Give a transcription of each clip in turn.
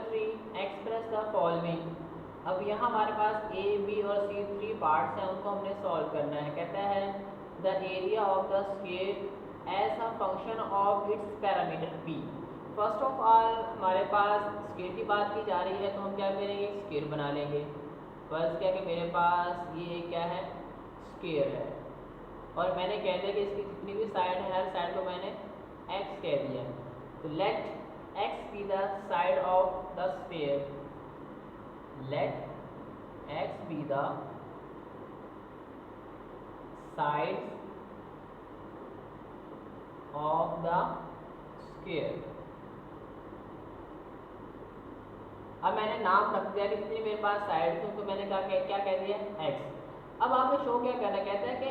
3 express the following. अब यहाँ हमारे पास ए बी और सी 3 पार्ट्स हैं, उनको हमने सॉल्व करना है। कहता है the area of the square as a function of its parameter P. First of all हमारे पास स्क्वायर की बात की जा रही है, तो हम क्या करेंगे, स्क्वायर बना लेंगे। फर्स्ट क्या कि मेरे पास ये क्या है, स्क्वायर है, और मैंने कह दिया कि इसकी जितनी भी साइड है हर साइड को मैंने एक्स कह दिया। तो let x be the side of the sphere, let x be the side of the square. अब मैंने नाम रख दिया कि जितनी मेरे पास साइड थी तो मैंने क्या कह दिया, एक्स। अब आपको शो क्या करना है, कहता है कि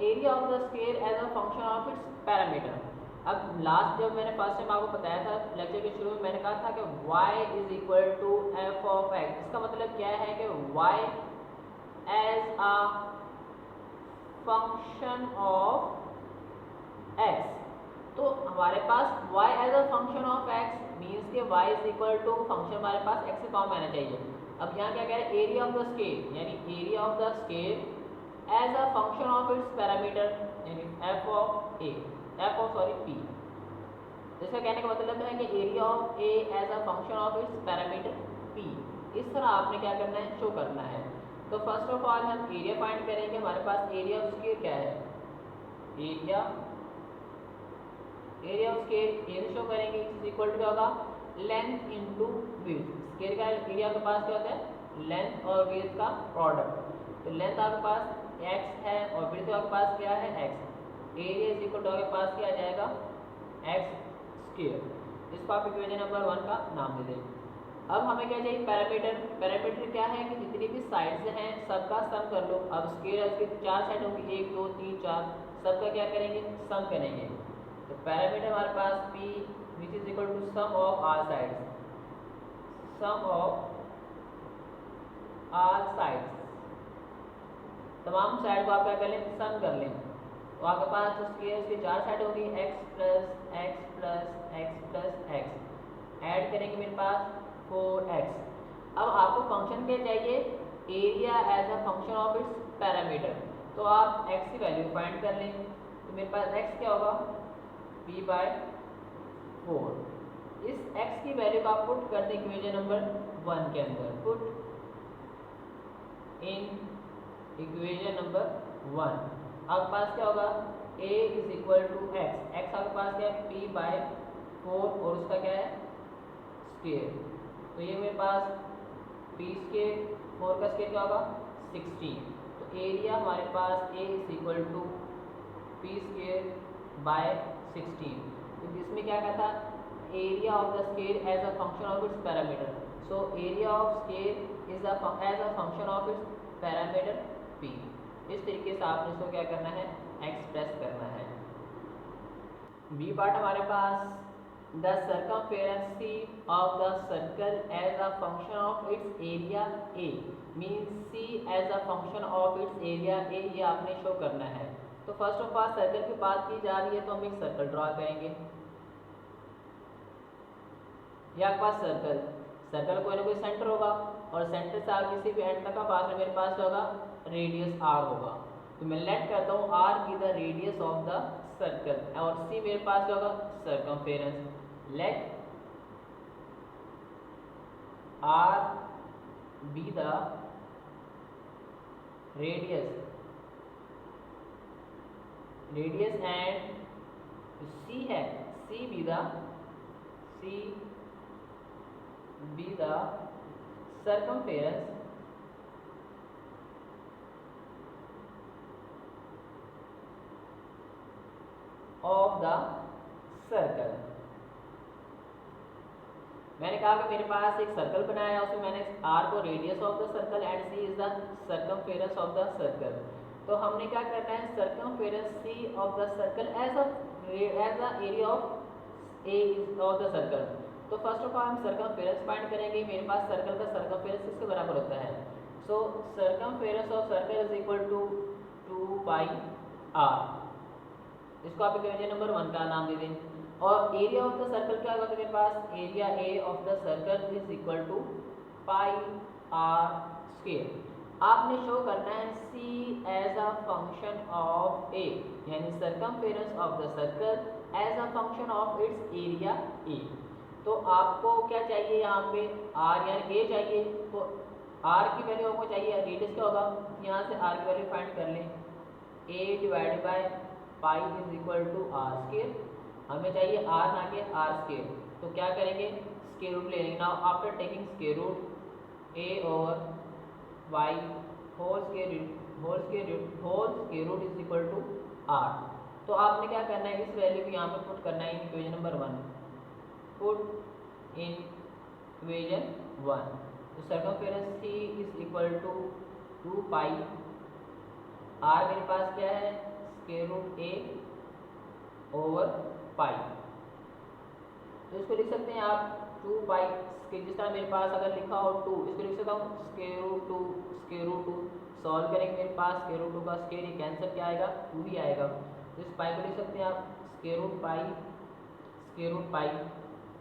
area of the square as a function of its parameter. अब लास्ट जब मैंने फर्स्ट टाइम आपको बताया था लेक्चर के शुरू में, मैंने कहा था कि y is equal to F of X. इसका मतलब क्या है कि y as a function of X. तो हमारे पास y as a function of x means के y is equal to function हमारे पास x से फॉर्म आना चाहिए। अब यहाँ क्या कह रहे हैं, एरिया ऑफ द स्क्वायर, यानी area of the square as a function of its parameter, यानी f of a, f of sorry p। इसका कहने का मतलब है कि area of a as a function of its parameter p। इस तरह आपने क्या करना है, शो करना है। तो फर्स्ट ऑफ ऑल हम एरिया फाइंड करेंगे। हमारे पास एरिया ऑफ स्क्वायर क्या है, एरिया ऑफ स्क्वायर ये शो करेंगे इज इक्वल टू क्या होगा, लेंथ इनटू विड्थ। स्क्वायर का एरिया के पास क्या होता है, लेंथ और विड्थ का प्रोडक्ट। तो लेंथ आपके पास x है और विड्थ आपके पास क्या है, x। Area is equal to आपके पास क्या आ जाएगा, x स्क्वायर। इसको आप इक्वेशन नंबर 1 का नाम दे दें। अब हमें क्या चाहिए, पैरामीटर। पैरामीटर क्या है कि जितनी भी साइड्स हैं सबका सम कर लो। अब स्क्वायर है उसकी 4 साइड होगी, 1 2 3 4, सबका क्या करेंगे, सम करेंगे। तो पैरामीटर हमारे पास P which is equal to sum of all sides, sum of all sides. तमाम साइड को आप क्या कर लें, सम कर लें। तो आपके पास उसकी 4 साइड होगी, x plus x plus x plus x. Add करेंगे मेरे पास 4x। अब आपको फंक्शन क्या चाहिए, area as a function of its parameter. तो आप x की वैल्यू फाइंड कर लें। तो मेरे पास x क्या होगा, p/4। इस x की वैल्यू को आप पुट कर दें इक्वेशन नंबर 1 के अंदर। Put in equation number 1। आपके पास क्या होगा, a is equal to x. X आपके पास क्या है, p/4 और उसका क्या है, स्क्वायर। तो ये मेरे पास p स्क्वायर, 4 का स्क्वायर क्या होगा, 16। तो एरिया हमारे पास a is equal to p square by 16। तो इसमें क्या कहता, area of the square as a function of its parameter. So area of square is as a function of its parameter p। इस तरीके से आपने इसको क्या करना है, एक्सप्रेस करना है। बी पार्ट हमारे पास the circumference of the circle as a function of its area a means c as a function of its area a, ये आपने शो करना है। तो फर्स्ट ऑफ ऑल सर्कल की बात की जा रही है तो हम एक सर्कल ड्रॉ करेंगे। ये आपके पास सर्कल कोई ना कोई सेंटर होगा और सेंटर से आगे किसी भी एंड तक का पास मेरे पास क्या होगा, रेडियस r होगा। तो मैं लेट करता हूँ r की the radius of the circle और c मेरे पास क्या होगा, circumference. Let r be the radius and c है, c be the circumference of the circle। मैंने कहा कि मेरे पास एक सर्कल बनाया है, उसमें मैंने r को radius of the circle and c is the circumference of the circle. तो हमने क्या करना है, circumference c of the circle as the area of a of the circle. तो फर्स्ट ऑफ ऑल हम सर्कमफेरेंस फाइंड करेंगे। मेरे पास सर्कल का सर्कमफेरेंस किसके बराबर होता है, so circumference of circle is equal to 2 pi r। इसको आप इक्वेशन नंबर 1 का नाम दे दें। और एरिया ऑफ द सर्कल क्या होगा, तो मेरे पास area A of the circle is equal to pi r square. आपने शो करना है C as a function of A, यानी circumference of the circle as a function of its area A. तो आपको क्या चाहिए यहाँ पे आर यानी ए चाहिए, तो आर की वैल्यू आपको चाहिए, रेडियस क्या होगा, यहाँ से आर की वैल्यू फाइंड कर लें, A divided by pi is equal to r square. हमें चाहिए आर ना कि आर स्क्वायर, तो क्या करेंगे स्क्वायर रूट ले लेंगे। Now after taking square root a over y whole square root is equal to r. तो आपने क्या करना है, इस वैल्यू को यहाँ पे पुट करना है equation number 1, put in equation 1। तो circumference c is equal to 2 pi r, मेरे पास क्या है square root a over pi, तो इसको लिख सकते हैं आप 2 पाई, जिस तरह मेरे पास अगर लिखा हो 2, इसको लिख सकता हूँ स्क्वायर रूट 2। सॉल्व करेंगे मेरे पास स्क्वायर रूट 2 का स्क्वायर, ये कैंसिल क्या आएगा 2 ही आएगा, तो इस पाई को लिख सकते हैं आप स्क्वायर रूट पाई,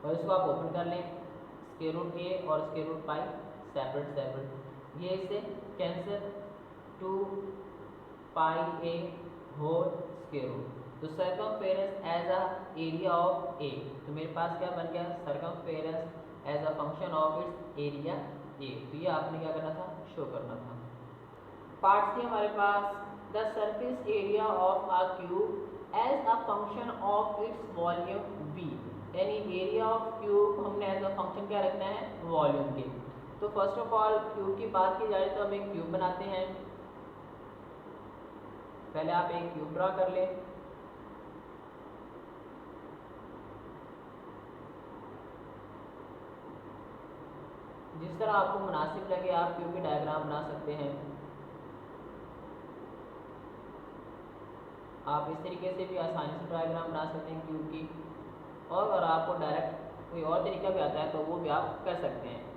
और इसको आप ओपन कर लें स्क्वायर रूट ए और स्क्वायर रूट पाई सेपरेट, ये इससे cancel 2 pi A whole square root. तो circumference as a area of A, तो मेरे पास क्या बन गया circumference as a function of its area A. तो ये आपने क्या करना था, शो करना था। पार्ट सी हमारे पास the surface area of a cube as a function of its volume v, यानी एरिया ऑफ क्यूब हमने एज अ फंक्शन क्या रखना है वॉल्यूम के। तो फर्स्ट ऑफ ऑल क्यूब की बात की जाए तो हम एक क्यूब बनाते हैं, पहले आप एक क्यूब ड्रा कर लें। जिस तरह आपको मुनासिब लगे आप क्यूब की डायग्राम बना सकते हैं। आप इस तरीके से भी आसानी से डायग्राम बना सकते हैं क्यूब की, और अगर आपको डायरेक्ट कोई और तरीका भी आता है तो वो भी आप कर सकते हैं।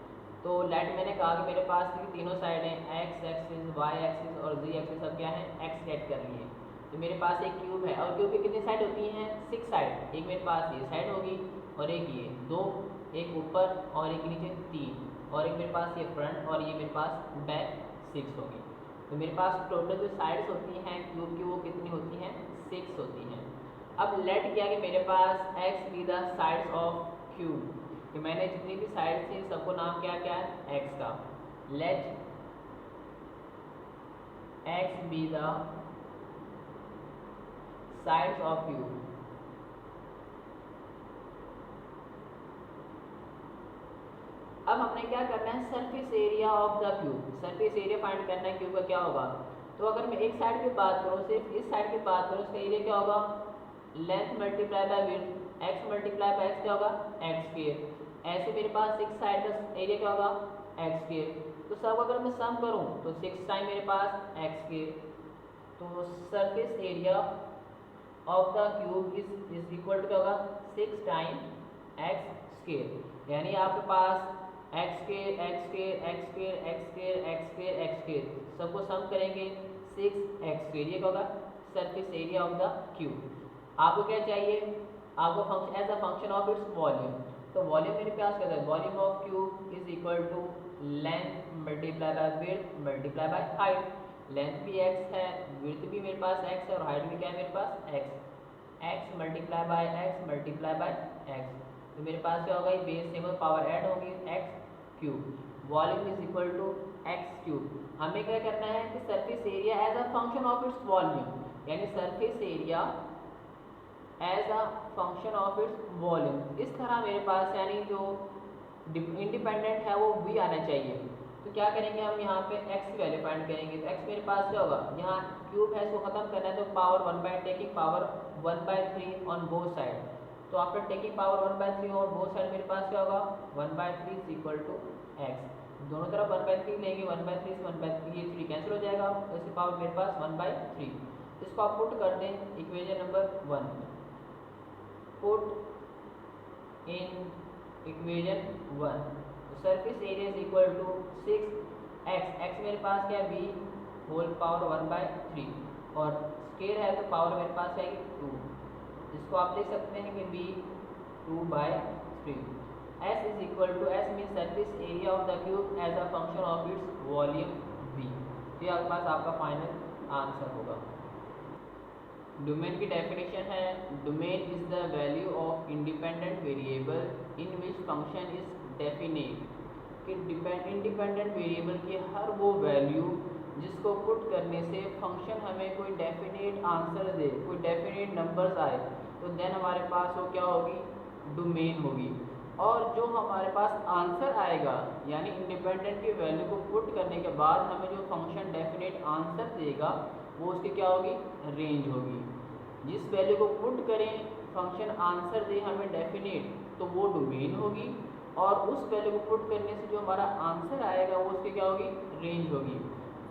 तो लेट मैंने कहा कि मेरे पास की तीनों साइड हैं एक्स एक्सिस, वाई एक्सिस और जी एक्सिस, सब क्या है एक्स सेट कर लिए। तो मेरे पास एक क्यूब है और क्यूब की कितनी साइड होती हैं 6 साइड, एक मेरे पास ये साइड होगी और एक ये 2, एक ऊपर और एक नीचे 3, और एक मेरे पास ये फ्रंट और ये मेरे पास बैक 6 होगी। तो मेरे पास टोटल जो साइड्स होती हैं क्यूब की वो कितनी होती हैं 6 होती हैं। अब लेट किया कि मेरे पास x be the sides of cube, कि मैंने जितनी भी साइड्स थी सबको नाम क्या क्या है एक्स का। Let x be the sides of cube. अब हमने क्या करना है surface area of the cube, surface area find करना है क्यूब का क्या होगा। तो अगर मैं एक साइड की बात करूँ, सिर्फ इस साइड की बात करूँ, उसका एरिया क्या होगा length multiply by width, x multiply by x क्या होगा एक्स स्क्वायर। ऐसे मेरे पास 6 साइड का एरिया क्या होगा एक्स स्क्वायर। तो सब अगर मैं सम करूँ तो 6 टाइम मेरे पास एक्स स्क्वायर। तो surface area of the cube is equal to क्या होगा 6 टाइम एक्स स्क्वायर, यानी आपके पास x square x square x square x square x square x square, सबको सम करेंगे 6 एक्स स्क्वायर, ये क्या होगा surface area of the cube. आपको क्या चाहिए, आपको function as a function of its volume. तो वॉल्यूम मेरे पास क्या है volume of cube is equal to length multiply by width multiply by height. Length भी एक्स है, विड्थ भी मेरे पास एक्स है और हाइट भी क्या है मेरे पास x. X multiply by x multiply by x, तो मेरे पास क्या होगा ये बेस सेम पावर ऐड होगी x cube. Volume is equal to x cube. हमें क्या करना है कि surface area as a function of its volume, यानी surface area as a function of its volume. इस तरह मेरे पास यानी जो इंडिपेंडेंट है वो भी आना चाहिए। तो क्या करेंगे हम यहाँ पे x की वैल्यू फाइंड करेंगे। तो x मेरे पास क्या होगा, यहाँ क्यूब है इसको खत्म करना है, तो power 1 taking power 1/3 on both side. तो after taking power 1/3 on both side मेरे पास क्या होगा 1/3 इज इक्वल टू x। दोनों तरफ 1/3 लेंगे, 1/3 से 1/3 ये 3 कैंसिल हो जाएगा, तो इसकी पावर मेरे पास 1/3। इसको आप पुट कर दें equation number 1, put in equation 1। Surface area is equal to 6x, x मेरे पास क्या है b होल पावर 1/3 और स्क्वायर है तो पावर मेरे पास है 2। इसको आप लिख सकते हैं कि be 2/3। S is equal to, S mean surface area of the cube as a function of its volume V। तो ये आपके पास आपका फाइनल आंसर होगा। डोमेन की डेफिनेशन है, domain is the value of independent variable in which function is definite. कि independent variable की हर वो वैल्यू जिसको पुट करने से फंक्शन हमें कोई डेफिनेट आंसर दे, कोई डेफिनेट नंबर्स आए, तो देन हमारे पास वो क्या होगी, डोमेन होगी। और जो हमारे पास आंसर आएगा, यानी इंडिपेंडेंट की वैल्यू को पुट करने के बाद हमें जो फंक्शन डेफिनेट आंसर देगा, वो उसकी क्या होगी, रेंज होगी। जिस वैल्यू को पुट करें फंक्शन आंसर दे हमें डेफिनेट, तो वो डोमेन होगी। और उस वैल्यू को पुट करने से जो हमारा आंसर आएगा वो उसकी क्या होगी, रेंज होगी।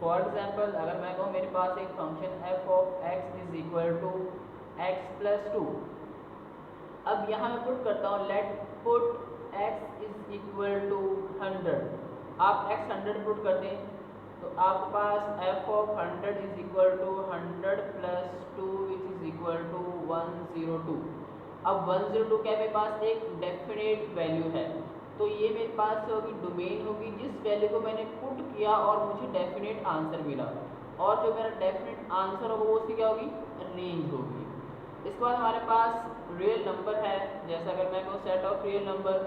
फॉर एग्जाम्पल अगर मैं कहूँ मेरे पास एक function f of x is equal to x plus 2। अब यहाँ मैं पुट करता हूँ, let put x is equal to 100। आप x 100 पुट कर दें तो आपके पास f of 100 is equal to 100 plus 2 which is equal to 102। अब 102 क्या मेरे पास एक डेफिनेट वैल्यू है, तो ये मेरे पास होगी डोमेन होगी जिस वैल्यू को मैंने पुट किया और मुझे डेफिनेट आंसर मिला। और जो मेरा डेफिनेट आंसर होगा वो उसकी क्या होगी, रेंज होगी। इसके बाद हमारे पास रियल नंबर है, जैसा अगर मैं कहूँ सेट ऑफ रियल नंबर,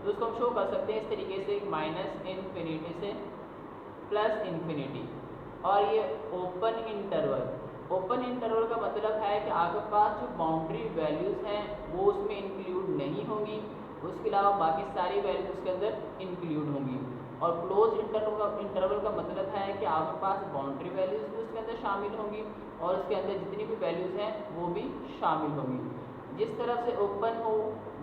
तो उसको हम शो कर सकते हैं इस तरीके से, माइनस इन्फिनिटी से प्लस इन्फिनिटी। और ये ओपन इंटरवल, ओपन इंटरवल का मतलब है कि आपके पास जो बाउंड्री वैल्यूज़ हैं वो उसमें इंक्लूड नहीं होंगी, उसके अलावा बाकी सारी वैल्यूज उसके अंदर इंक्लूड होंगी। और क्लोज इंटरवल का मतलब है कि आपके पास बाउंड्री वैल्यूज भी उसके अंदर शामिल होंगी और उसके अंदर जितनी भी वैल्यूज हैं वो भी शामिल होंगी। जिस तरफ से ओपन हो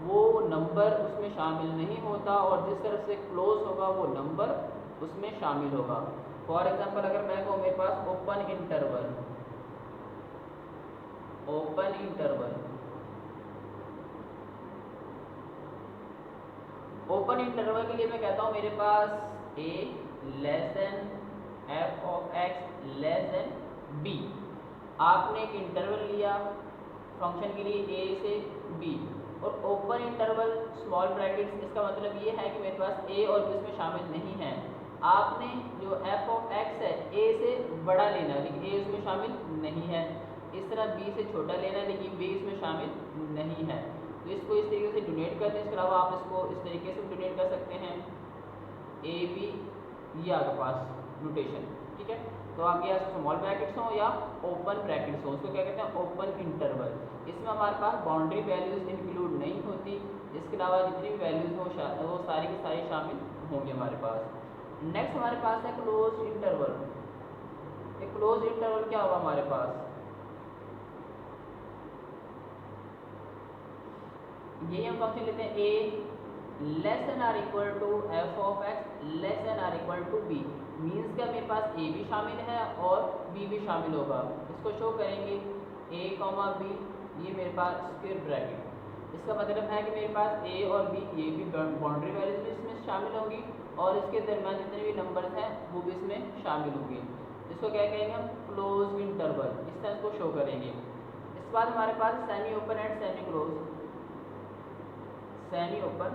वो नंबर उसमें शामिल नहीं होता, और जिस तरफ से क्लोज होगा वो नंबर उसमें शामिल होगा। फॉर एग्जाम्पल अगर मैं कहूँ मेरे पास open interval, open interval, open interval के लिए मैं कहता हूँ मेरे पास a less than f of x less than b। आपने एक इंटरवल लिया फंक्शन के लिए a से b, और ओपन इंटरवल स्मॉल ब्रैकेट्स, इसका मतलब ये है कि मेरे पास a और b इसमें शामिल नहीं है। आपने जो f ऑफ x है a से बड़ा लेना है लेकिन a इसमें शामिल नहीं है, इस तरह b से छोटा लेना है लेकिन b इसमें शामिल नहीं है। तो इसको इस तरीके से डोनेट करते हैं। इसके अलावा आप इसको इस तरीके से डोनेट कर सकते हैं, ए बी, ये आपके पास नोटेशन, ठीक है। तो आपके यहाँ स्मॉल ब्रैकेट्स हों या ओपन ब्रैकेट्स हों, उसको क्या कहते हैं, ओपन इंटरवल। इसमें हमारे पास बाउंड्री वैल्यूज इंक्लूड नहीं होती, इसके अलावा जितनी भी वैल्यूज हों वो सारी की सारी शामिल होंगे हमारे पास। नेक्स्ट हमारे पास है क्लोज इंटरवल। एक क्लोज इंटरवल क्या होगा हमारे पास, यही हम फंक्शन लेते हैं a less than or equal to f of x less than or equal to b। Means क्या मेरे पास a भी शामिल है और b भी शामिल होगा। इसको शो करेंगे a b, ये मेरे पास स्क्वायर ब्रैकेट। इसका मतलब है कि मेरे पास a और b ये भी बाउंड्री वैल्यूज भी इसमें शामिल होंगी और इसके दरम्यान जितने भी नंबर्स हैं वो भी इसमें शामिल होंगे। इसको क्या कहेंगे हम, क्लोज इंटरवल, इस तरह इसको शो करेंगे। इसके बाद हमारे पास semi open and semi close, semi open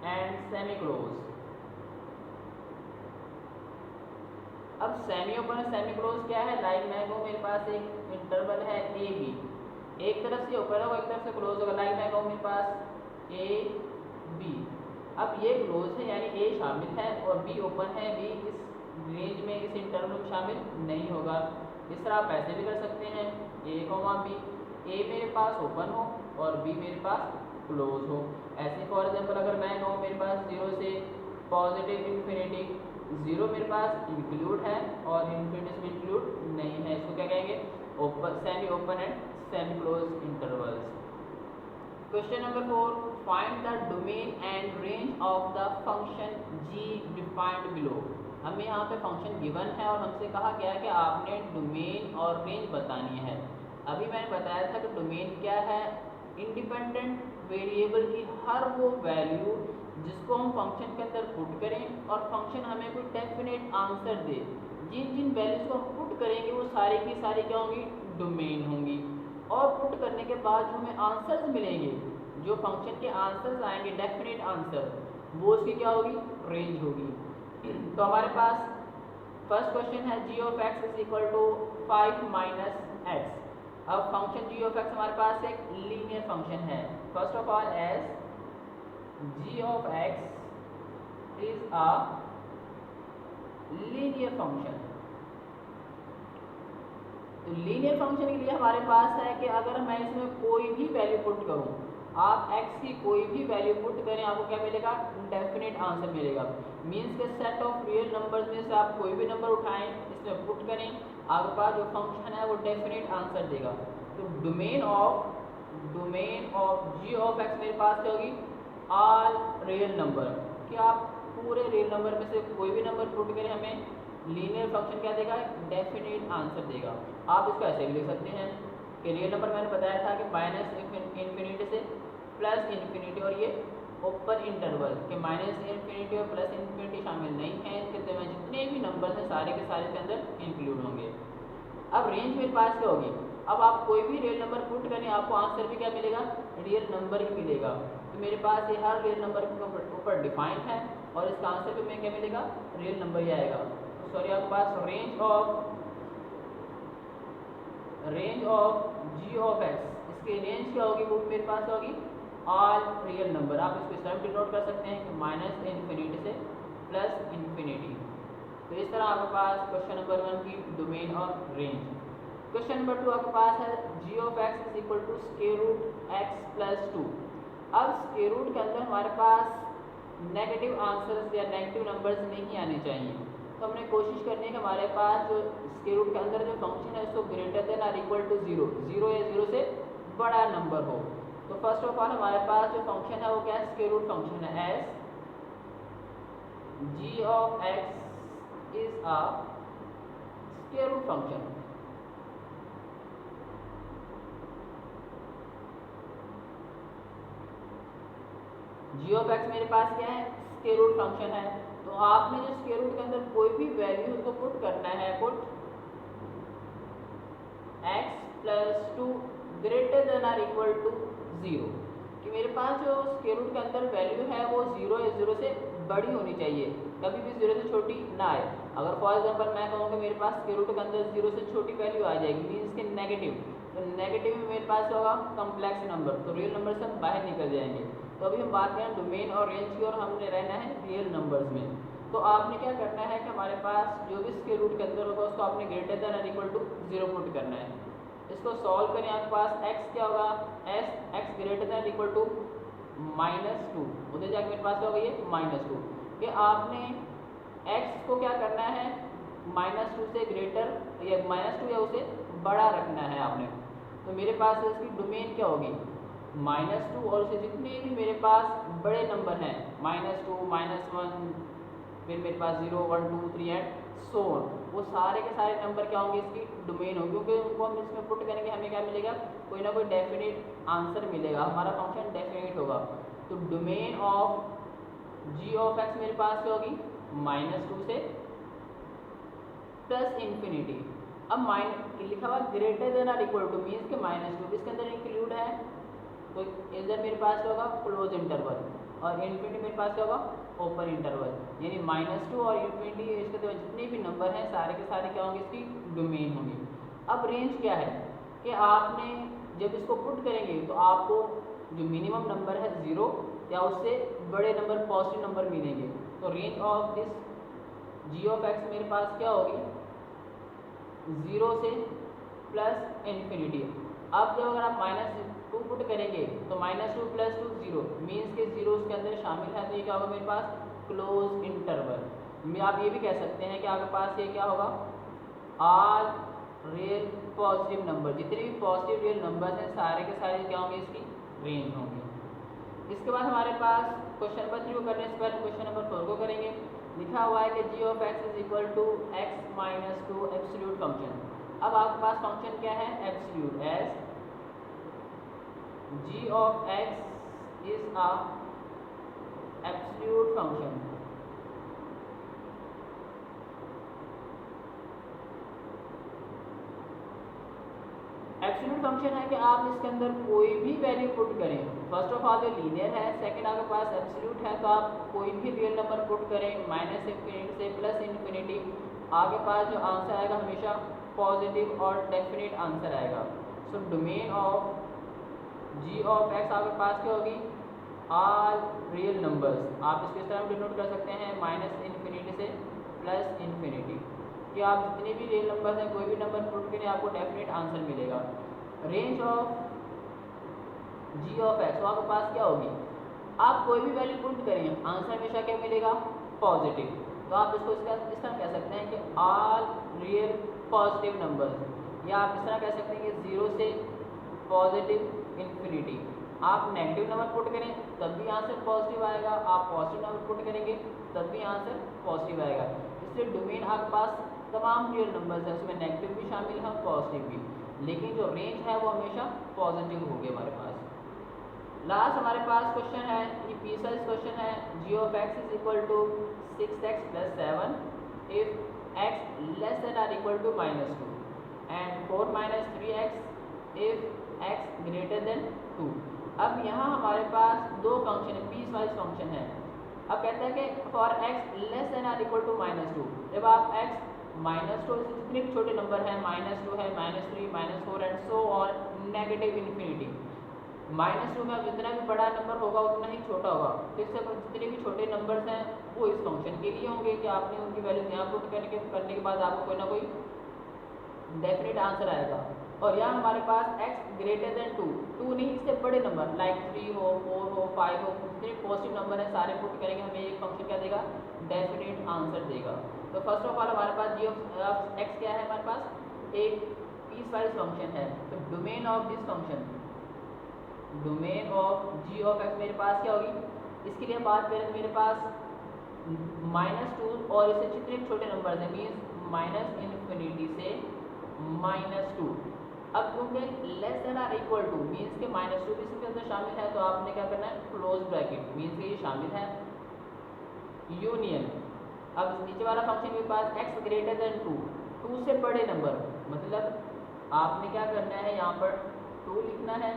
and semi close. अब सेमी ओपन और सेमी क्लोज क्या है, लाइक मैं कहूँ मेरे पास एक इंटरवल है ए बी, एक तरफ से ओपन होगा एक तरफ से क्लोज होगा। लाइक मैं कहूँ मेरे पास ए बी, अब ये क्लोज है यानी ए शामिल है और बी ओपन है, बी इस रेंज में इस इंटरवल में शामिल नहीं होगा। इस तरह आप ऐसे भी कर सकते हैं ए बी, ए मेरे पास ओपन हो और बी मेरे पास क्लोज हो। ऐसे फॉर एग्जांपल अगर मैं कहूँ मेरे पास 0 से पॉजिटिव इन्फिनिटी, 0 मेरे पास इंक्लूड है और इन्फिनिटी में इंक्लूड नहीं है, इसको क्या कहेंगे, open, semi open and semi close intervals. Question number 4, find the domain and range of the function g defined below. हमें यहाँ पे फंक्शन गिवन है और हमसे कहा गया कि आपने डोमेन और रेंज बतानी है। अभी मैंने बताया था कि डोमेन क्या है, इंडिपेंडेंट वेरिएबल की हर वो वैल्यू जिसको हम फंक्शन के अंदर पुट करें और फंक्शन हमें कोई डेफिनेट आंसर दे। जिन जिन वैल्यूज़ को हम पुट करेंगे वो सारी की सारी क्या होंगी, डोमेन होंगी। और पुट करने के बाद जो हमें आंसर्स मिलेंगे, जो फंक्शन के आंसर्स आएंगे डेफिनेट आंसर, वो उसकी क्या होगी, रेंज होगी। तो हमारे पास फर्स्ट क्वेश्चन है g of x is equal to 5 minus x. अब फंक्शन जी ऑफ एक्स हमारे पास एक लीनियर फंक्शन है। First of all as g of x is a linear function. तो लीनियर फंक्शन के लिए हमारे पास है कि अगर मैं इसमें कोई भी वैल्यू पुट करूं, आप x की कोई भी वैल्यू पुट करें, आपको क्या मिलेगा, डेफिनेट आंसर मिलेगा। मीन्स के सेट ऑफ रियल नंबर्स में से आप कोई भी नंबर उठाएं, इसमें पुट करें, आपके पास जो फंक्शन है वो डेफिनेट आंसर देगा। तो domain of g of x मेरे पास क्या होगी, ऑल रियल नंबर। कि आप पूरे रियल नंबर में से कोई भी नंबर पुट करें, हमें लीनियर फंक्शन क्या देगा, डेफिनेट आंसर देगा। आप इसको ऐसे भी लिख सकते हैं कि रियल नंबर मैंने बताया था कि माइनस इन्फिनिटी से प्लस इन्फिनिटी, और ये ओपन इंटरवल के माइनस इन्फिनिटी और प्लस इन्फिनिटी शामिल नहीं है, इसके में जितने भी नंबर हैं सारे के सारे इसके अंदर इंक्लूड होंगे। अब रेंज मेरे पास क्या होगी, अब आप कोई भी रियल नंबर पुट करें, आपको आंसर भी क्या मिलेगा, रियल नंबर ही मिलेगा। तो मेरे पास ये हर रियल नंबर के ऊपर डिफाइंड है और इसका आंसर भी मैं क्या मिलेगा, रियल नंबर ही आएगा। तो सॉरी, आपके पास range of g of x, इसकी रेंज क्या होगी, वो मेरे पास होगी ऑल रियल नंबर। आप इसको इस तरह डिनोट कर सकते हैं कि माइनस इन्फिनिटी से प्लस इन्फिनिटी। तो इस तरह आपके पास क्वेश्चन नंबर 1 की डोमेन और रेंज। क्वेश्चन नंबर 2 आपके पास है g of x is equal to square root x plus 2। अब स्क्वायर रूट के अंदर हमारे पास नेगेटिव आंसर्स या नेगेटिव नंबर्स नहीं आने चाहिए। तो हमने कोशिश करनी है कि हमारे पास जो स्क्वायर रूट के अंदर जो फंक्शन है उसको ग्रेटर देन और इक्वल टू 0 या 0 से बड़ा नंबर हो। तो फर्स्ट ऑफ ऑल हमारे पास जो फंक्शन है वो क्या है, स्क्वायर रूट फंक्शन है। As g of x is a square root function. G of x मेरे पास क्या है, स्क्वायर रूट फंक्शन है। तो आपने जो स्क्वायर रूट के अंदर कोई भी वैल्यू उसको पुट करना है, put x plus 2 greater than or equal to 0, कि मेरे पास जो स्क्वायर रूट के अंदर वैल्यू है वो 0 या 0 से बड़ी होनी चाहिए, कभी भी 0 से छोटी ना आए। अगर फॉर एग्जांपल मैं कहूँ कि मेरे पास स्क्वायर रूट के अंदर 0 से छोटी वैल्यू आ जाएगी, मीन्स के नेगेटिव, तो नेगेटिव में मेरे पास होगा कम्प्लेक्स नंबर, तो रियल नंबर से हम बाहर निकल जाएंगे। तो अभी हम बात करें डोमेन और रेंज की, और हमने रहना है रियल नंबर्स में। तो आपने क्या करना है कि हमारे पास जो भी स्क्वायर रूट के अंदर होगा उसको आपने ग्रेटर देन और इक्वल टू 0 पुट करना है। इसको सॉल्व करें, आपके पास x क्या होगा, x greater than equal to -2, उधर जाके मेरे पास क्या होगा ये -2, कि आपने x को क्या करना है, -2 से ग्रेटर या -2 या उसे बड़ा रखना है आपने। तो मेरे पास इसकी डोमेन क्या होगी, -2 और उसे जितने भी मेरे पास बड़े नंबर हैं, -2 -1, फिर मेरे पास 0 1 2 3 एंड सो ऑन, वो सारे के सारे नंबर क्या होंगे, इसकी डोमेन होगी। क्योंकि उनको हम इसमें पुट करेंगे, हमें क्या मिलेगा, कोई ना कोई डेफिनेट आंसर मिलेगा, हमारा फंक्शन डेफिनेट होगा। तो domain of g of x मेरे पास क्या होगी, -2 से प्लस इन्फिनिटी। अब लिखा हुआ ग्रेटर देन और इक्वल टू, मीन्स के -2 इसके अंदर इंक्लूड है, तो इधर मेरे पास क्या होगा, क्लोज इंटरवल, और इन्फिनिटी मेरे पास क्या होगा, ओपन इंटरवल, यानी -2 और इन्फिनिटी, इसके तो जितने भी नंबर हैं सारे के सारे क्या होंगे, इसकी डोमेन होंगी। अब रेंज क्या है, कि आपने जब इसको पुट करेंगे तो आपको जो मिनिमम नंबर है 0 या उससे बड़े नंबर पॉजिटिव नंबर मिलेंगे। तो range of this g of x मेरे पास क्या होगी, 0 से प्लस इन्फिनिटी। अब जब अगर आप -2 पुट करेंगे तो -2 प्लस 2 0, मीन्स के 0 उसके अंदर शामिल है, तो ये क्या होगा मेरे पास, क्लोज इंटरवल में। आप ये भी कह सकते हैं कि आपके पास ये क्या होगा, ऑल रियल पॉजिटिव नंबर, जितने भी पॉजिटिव रियल नंबर हैं सारे के सारे क्या होंगे, इसकी रेंज होंगे। इसके बाद हमारे पास क्वेश्चन नंबर 3 को करने से पहले क्वेश्चन नंबर 4 को करेंगे। लिखा हुआ है कि g of x is equal to x minus 2 absolute function. अब आपके पास फंक्शन क्या है, absolute, as g of x is a absolute function. Absolute function function है कि आप इसके अंदर कोई भी वैल्यू पुट करें। फर्स्ट ऑफ ऑल ये लीनियर है, सेकंड आपके पास एब्सोल्यूट है, तो आप कोई भी रियल नंबर पुट करें माइनस इन्फिनिटी से प्लस इन्फिनिटी, आपके पास जो आंसर आएगा हमेशा पॉजिटिव और डेफिनेट आंसर आएगा। So domain of g of x आपके पास क्या होगी, ऑल रियल नंबर्स। आप इसको इस तरह डिनोट कर सकते हैं माइनस इन्फिनिटी से प्लस इन्फिनिटी, कि आप जितने भी रियल नंबर हैं कोई भी नंबर पुट करें आपको डेफिनेट आंसर मिलेगा। Range of g of x आपके पास क्या होगी, आप कोई भी वैल्यू पुट करें आंसर हमेशा क्या मिलेगा, पॉजिटिव। तो आप इसको इस तरह कह सकते हैं कि ऑल रियल पॉजिटिव नंबर्स, या आप इस तरह कह सकते हैं कि 0 से पॉजिटिव इन्फिनिटी। आप नेगेटिव नंबर पुट करें तब भी आंसर पॉजिटिव आएगा, आप पॉजिटिव नंबर पुट करेंगे तब भी आंसर पॉजिटिव आएगा। इसलिए डोमेन आपके पास तमाम रियल नंबर्स है, उसमें नेगेटिव भी शामिल है पॉजिटिव भी, लेकिन जो रेंज है वो हमेशा पॉजिटिव होगी हमारे पास। लास्ट हमारे पास क्वेश्चन है, ये पीस वाइज क्वेश्चन है, g of x is equal to 6x + 7 if x less than or equal to -2 and 4 - 3x if x greater than 2। अब यहाँ हमारे पास दो फंक्शन है, पीस वाइज फंक्शन है। अब कहते हैं कि for x less than or equal to -2, जब आप x -2 से जितने भी छोटे नंबर हैं, -2 है, -3, -4 and so on negative infinity. -2 में अब जितना भी बड़ा नंबर होगा उतना ही छोटा होगा, तो इससे जितने भी छोटे नंबर्स हैं वो इस फंक्शन के लिए होंगे कि आपने उनकी वैल्यू यहाँ पुट करने के बाद आपको कोई ना कोई डेफिनेट आंसर आएगा। और यहाँ हमारे पास x ग्रेटर देन 2 नहीं, इससे बड़े नंबर लाइक 3 हो, 4 हो, 5 हो, जितने पॉजिटिव नंबर हैं सारे पुट करेंगे, हमें एक फंक्शन क्या देगा, डेफिनेट आंसर देगा। तो फर्स्ट ऑफ ऑल हमारे पास g ऑफ x क्या है, हमारे पास एक पीस वाइज फंक्शन है। तो domain of this function, domain of g of x मेरे पास क्या होगी, इसके लिए बात करें तो मेरे पास -2 और इससे जितने भी छोटे नंबर हैं मीन्स -इन्फिनिटी से -2। अब क्योंकि less than or equal to means के -2 भी इसके अंदर शामिल है, तो आपने क्या करना है, क्लोज ब्रैकेट मीन्स के ये शामिल है, यूनियन। अब नीचे वाला फंक्शन के पास x ग्रेटर देन 2 से बड़े नंबर, मतलब आपने क्या करना है, यहाँ पर 2 लिखना है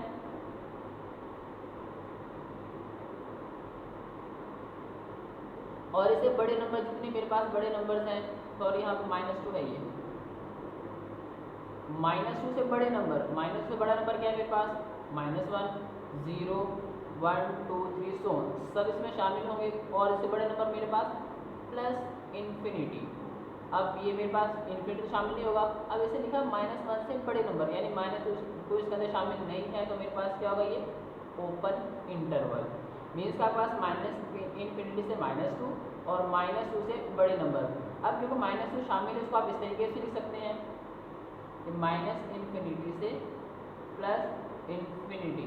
और इससे बड़े नंबर जितने मेरे पास बड़े नंबर्स हैं, सॉरी यहाँ पर -2 है, ये -2 से बड़े नंबर, -2 से बड़ा नंबर क्या है मेरे पास, -1, 0, 1, 2, 3 सो सब इसमें शामिल होंगे, और इससे बड़े नंबर मेरे पास प्लस इन्फिनिटी। अब ये मेरे पास इन्फिनिटी शामिल नहीं होगा, अब इसे लिखा -1 से बड़े नंबर, यानी -2 इसके अंदर शामिल नहीं है, तो मेरे पास क्या होगा, ये ओपन इंटरवल मीन्स का पास -इन्फिनिटी से -2 और -2 से बड़े नंबर। अब क्योंकि -2 शामिल है, इसको आप इस तरीके से लिख सकते हैं, -इन्फिनिटी से प्लस इन्फिनिटी,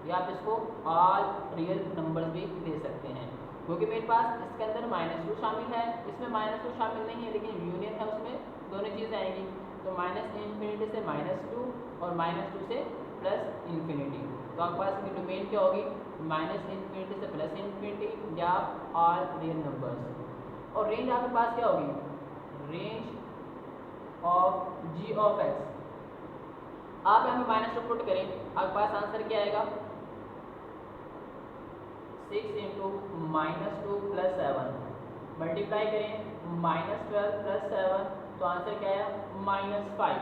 या आप इसको ऑल रियल नंबर भी दे सकते हैं, क्योंकि मेरे पास इसके अंदर -2 शामिल है, इसमें -2 शामिल नहीं है, लेकिन यूनियन है, उसमें दोनों चीज़ें आएंगी। तो -इन्फिनिटी से -2 और -2 से प्लस इन्फिनिटी, तो आपके पास की डोमेन क्या होगी, -इन्फिनिटी से प्लस इन्फिनिटी या ऑल रियल नंबर्स। और रेंज आपके पास क्या होगी, range of g of x, आप यहाँ पे -2 पुट करें, आपके पास आंसर क्या आएगा, 6 × -2 + 7 मल्टीप्लाई करें -12 + 7, तो आंसर क्या आया, -5।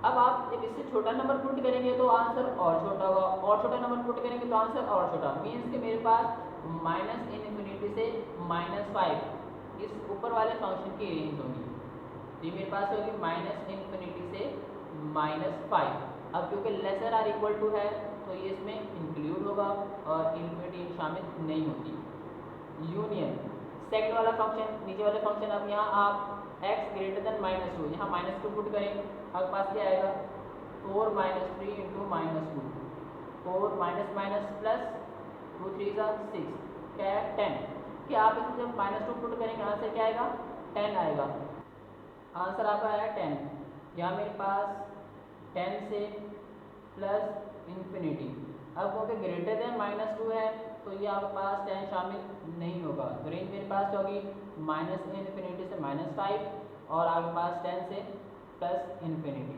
अब आप जब इससे छोटा नंबर पुट करेंगे तो आंसर और छोटा होगा, और छोटा नंबर पुट करेंगे तो आंसर और छोटा, मीन्स कि मेरे पास -इन्फिनिटी से -5 इस ऊपर वाले फंक्शन की रेंज होगी। तो ये मेरे पास होगी -इन्फिनिटी से -5। अब क्योंकि लेसर आर इक्वल टू है तो ये इसमें इंक्लूड होगा और इन्फिनिटी शामिल नहीं होती। यूनियन सेकंड वाला फंक्शन, नीचे वाले फंक्शन, अब यहाँ आप x ग्रेटर देन -2, यहाँ -2 पुट करें, आपके पास क्या आएगा, 4 - 3 × -2, 4 माइनस प्लस 2 3 6, क्या है 10, कि आप इसमें जब -2 पुट करेंगे आंसर क्या आएगा, 10 आएगा। आंसर आपका आया 10। यहाँ मेरे पास 10 से प्लस इन्फिनिटी, अब क्योंकि ग्रेटर देन -2 है तो ये आपके पास 10 शामिल नहीं होगा, तो रेंज मेरे पास होगी -इन्फिनिटी से -5 और आपके पास 10 से प्लस इन्फिनिटी।